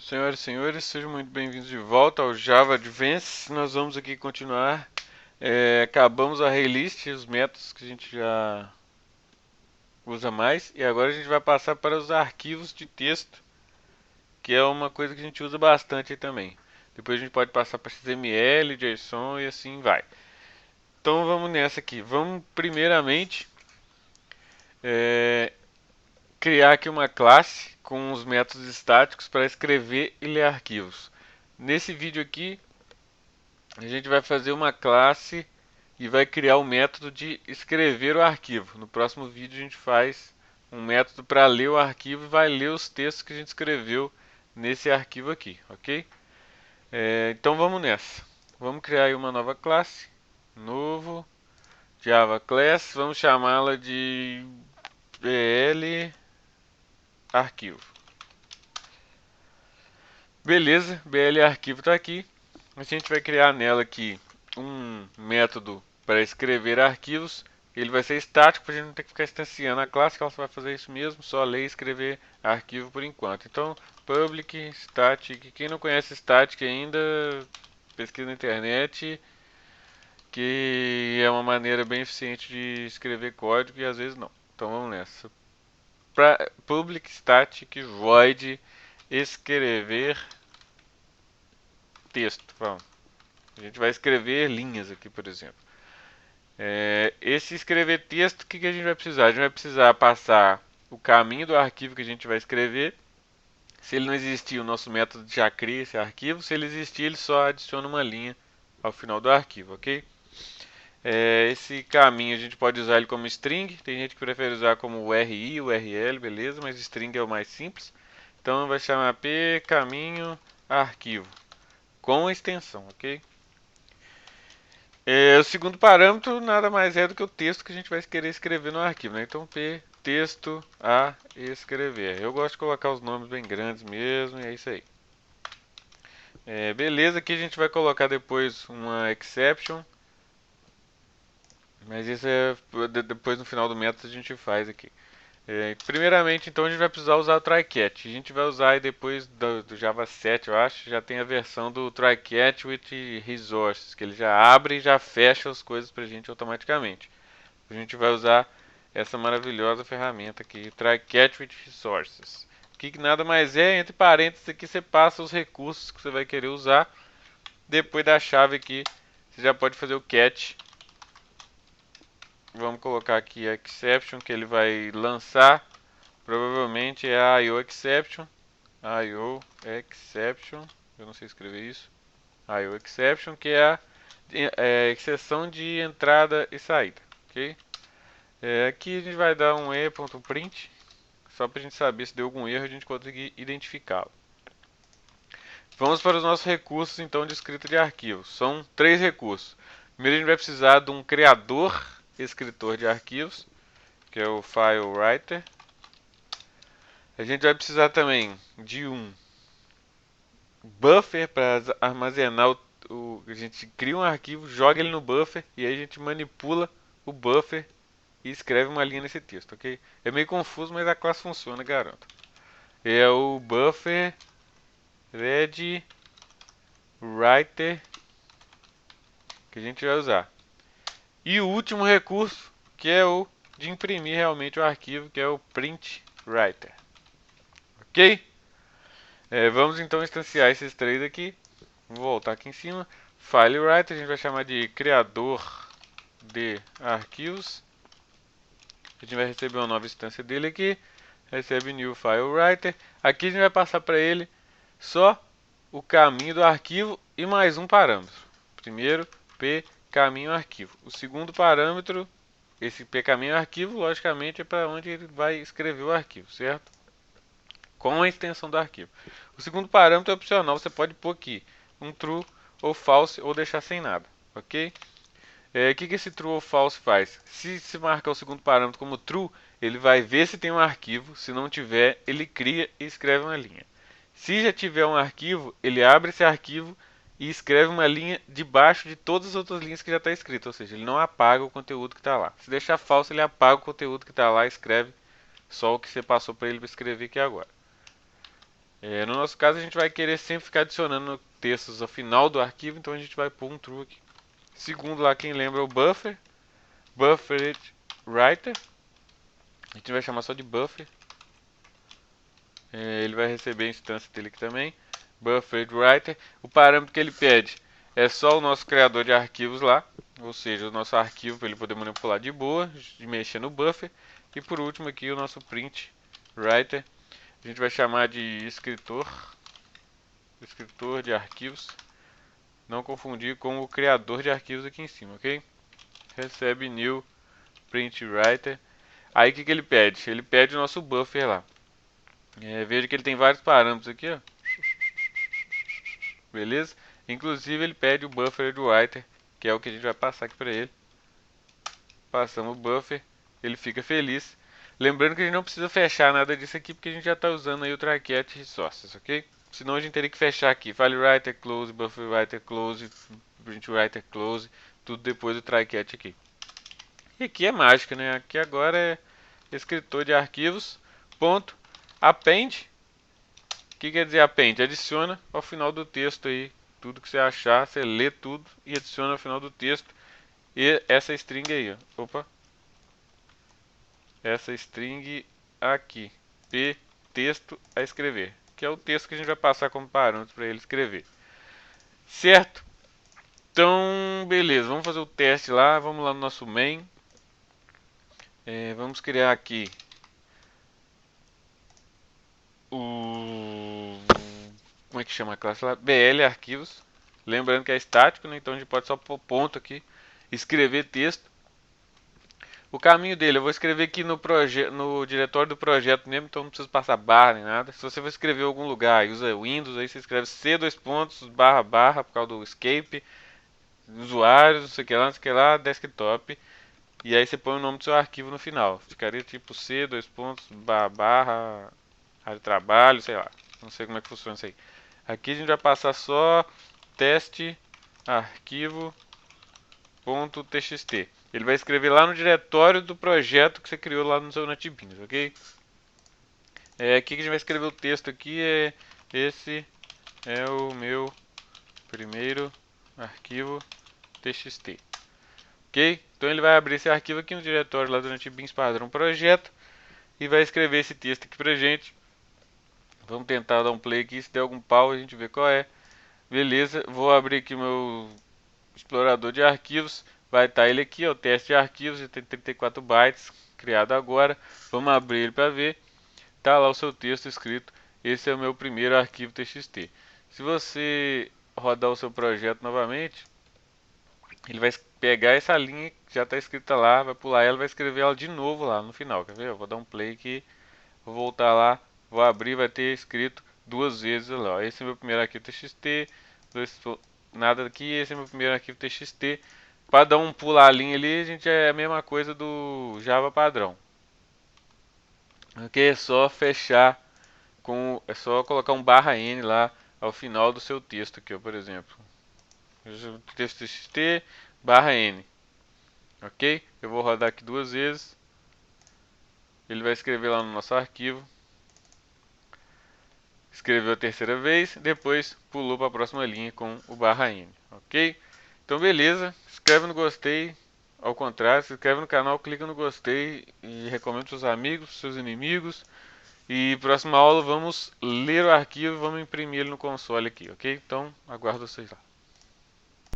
Senhoras e senhores, sejam muito bem-vindos de volta ao Java Advanced. Nós vamos aqui continuar. Acabamos a release, os métodos que a gente já usa mais, e agora a gente vai passar para os arquivos de texto, que é uma coisa que a gente usa bastante aí também. Depois a gente pode passar para XML, JSON e assim vai. Então vamos nessa aqui. Vamos primeiramente é, criar aqui uma classe com os métodos estáticos para escrever e ler arquivos. Nesse vídeo aqui a gente vai fazer uma classe e vai criar o método de escrever o arquivo. No próximo vídeo a gente faz um método para ler o arquivo e vai ler os textos que a gente escreveu nesse arquivo aqui, ok? Então vamos nessa. Vamos criar aí uma nova classe, novo, Java Class, vamos chamá-la de BL Arquivo. Beleza, BL Arquivo está aqui. A gente vai criar nela aqui um método para escrever arquivos. Ele vai ser estático para a gente não ter que ficar instanciando a classe, que ela só vai fazer isso mesmo, só ler e escrever arquivo por enquanto. Então, public static, quem não conhece static ainda, pesquisa na internet, que é uma maneira bem eficiente de escrever código e às vezes não. Então vamos nessa. Public static void escrever texto. Vamos. A gente vai escrever linhas aqui, por exemplo. Esse escrever texto, o que a gente vai precisar? A gente vai precisar passar o caminho do arquivo que a gente vai escrever. Se ele não existir, o nosso método já cria esse arquivo. Se ele existir, ele só adiciona uma linha ao final do arquivo, ok? Esse caminho a gente pode usar ele como string. Tem gente que prefere usar como URI, URL, beleza? Mas string é o mais simples. Então vai chamar p caminho arquivo com extensão, ok? O segundo parâmetro nada mais é do que o texto que a gente vai querer escrever no arquivo, né? Então, p texto a escrever. Eu gosto de colocar os nomes bem grandes mesmo, e é isso aí. Beleza, aqui a gente vai colocar depois uma exception, mas isso é depois no final do método a gente faz aqui. Primeiramente, então, a gente vai precisar usar o try-catch. A gente vai usar aí depois do Java 7, eu acho, já tem a versão do try-catch with resources, que ele já abre e já fecha as coisas pra gente automaticamente. A gente vai usar essa maravilhosa ferramenta aqui, try-catch with resources. Que nada mais é, entre parênteses aqui você passa os recursos que você vai querer usar. Depois da chave aqui, você já pode fazer o catch. Vamos colocar aqui a exception que ele vai lançar. Provavelmente é a IO exception. IO exception. Eu não sei escrever isso. IO exception, que é a exceção de entrada e saída. Ok? Aqui a gente vai dar um e.print, só para a gente saber se deu algum erro e a gente conseguir identificá-lo. Vamos para os nossos recursos então de escrita de arquivos. São 3 recursos. Primeiro a gente vai precisar de um criador escritor de arquivos, que é o file writer. A gente vai precisar também de um buffer para armazenar a gente cria um arquivo, joga ele no buffer e aí a gente manipula o buffer e escreve uma linha nesse texto, ok? É meio confuso, mas a classe funciona, garanto. É o buffer read writer que a gente vai usar. E o último recurso, que é o de imprimir realmente o arquivo, que é o print writer. Ok? Vamos então instanciar esses 3 aqui. Vou voltar aqui em cima. File writer, a gente vai chamar de criador de arquivos. A gente vai receber uma nova instância dele aqui. Recebe new file writer. Aqui a gente vai passar para ele só o caminho do arquivo e mais um parâmetro. Primeiro, p caminho arquivo. O segundo parâmetro, esse p caminho arquivo, logicamente é para onde ele vai escrever o arquivo, certo? Com a extensão do arquivo. O segundo parâmetro é opcional, você pode pôr aqui um true ou false ou deixar sem nada, ok? O que esse true ou false faz? Se se marcar o segundo parâmetro como true, ele vai ver se tem um arquivo, se não tiver, ele cria e escreve uma linha. Se já tiver um arquivo, ele abre esse arquivo e escreve uma linha debaixo de todas as outras linhas que já está escrito, ou seja, ele não apaga o conteúdo que está lá. Se deixar falso, ele apaga o conteúdo que está lá e escreve só o que você passou para ele escrever aqui agora. No nosso caso, a gente vai querer sempre ficar adicionando textos ao final do arquivo, então a gente vai pôr um true aqui. Segundo lá, quem lembra o buffer, buffered writer, a gente vai chamar só de buffer. Ele vai receber a instância dele aqui também, buffered writer. O parâmetro que ele pede é só o nosso criador de arquivos lá, ou seja, o nosso arquivo para ele poder manipular de boa, de mexer no buffer. E por último aqui o nosso print writer, a gente vai chamar de escritor de arquivos, não confundir com o criador de arquivos aqui em cima, ok? Recebe new print writer. Aí o que ele pede? Ele pede o nosso buffer lá. Veja que ele tem vários parâmetros aqui, ó. Beleza? Inclusive ele pede o buffer do writer, que é o que a gente vai passar aqui para ele. Passamos o buffer, ele fica feliz. Lembrando que a gente não precisa fechar nada disso aqui, porque a gente já está usando aí o try-catch resources, ok? Senão a gente teria que fechar aqui, file writer close, buffer writer close, print writer close, tudo depois do try-catch aqui. E aqui é mágica, né? Aqui agora é escritor de arquivos, ponto, append. O que quer dizer append? Adiciona ao final do texto aí, tudo que você achar, você lê tudo e adiciona ao final do texto. E essa string aí, ó. Opa. Essa string aqui. P texto a escrever, que é o texto que a gente vai passar como parâmetro para ele escrever. Certo? Então, beleza, vamos fazer o teste lá, vamos lá no nosso main. Vamos criar aqui o... como é que chama a classe lá? BL arquivos. Lembrando que é estático, né? Então a gente pode só pôr ponto aqui, escrever texto. O caminho dele, eu vou escrever aqui no diretório do projeto mesmo, então não precisa passar barra nem nada. Se você for escrever em algum lugar e usa Windows, aí você escreve C dois pontos, barra barra, por causa do escape, usuários, não sei o que lá, não sei o que lá, desktop. E aí você põe o nome do seu arquivo no final. Ficaria tipo C dois pontos, barra barra, área de trabalho, sei lá. Não sei como é que funciona isso aí. Aqui a gente vai passar só teste arquivo.txt. Ele vai escrever lá no diretório do projeto que você criou lá no seu NetBeans, ok? Aqui que a gente vai escrever o texto aqui esse é o meu primeiro arquivo txt, ok? Então ele vai abrir esse arquivo aqui no diretório lá do NetBeans padrão projeto e vai escrever esse texto aqui pra gente. Vamos tentar dar um play aqui, se der algum pau a gente vê qual é. Beleza, vou abrir aqui meu explorador de arquivos. Vai estar ele aqui, o teste de arquivos, ele tem 34 bytes, criado agora. Vamos abrir ele para ver. Tá lá o seu texto escrito. Esse é o meu primeiro arquivo txt. Se você rodar o seu projeto novamente, ele vai pegar essa linha que já está escrita lá, vai pular ela e vai escrever ela de novo lá no final. Quer ver? Eu vou dar um play aqui, vou voltar lá, vou abrir, vai ter escrito duas vezes lá. Esse é o meu primeiro arquivo txt, nada aqui, esse é o meu primeiro arquivo txt. Para dar um pular a linha ali, a gente é a mesma coisa do Java padrão. Ok, é só fechar é só colocar um barra N lá ao final do seu texto aqui, ó, por exemplo. Texto txt barra N. Ok? Eu vou rodar aqui duas vezes. Ele vai escrever lá no nosso arquivo. Escreveu a terceira vez, depois pulou para a próxima linha com o barra N. Ok? Então beleza, escreve no gostei. Ao contrário, se inscreve no canal, clica no gostei e recomenda para seus amigos, seus inimigos. E próxima aula vamos ler o arquivo e vamos imprimir ele no console aqui, ok? Então aguardo vocês lá.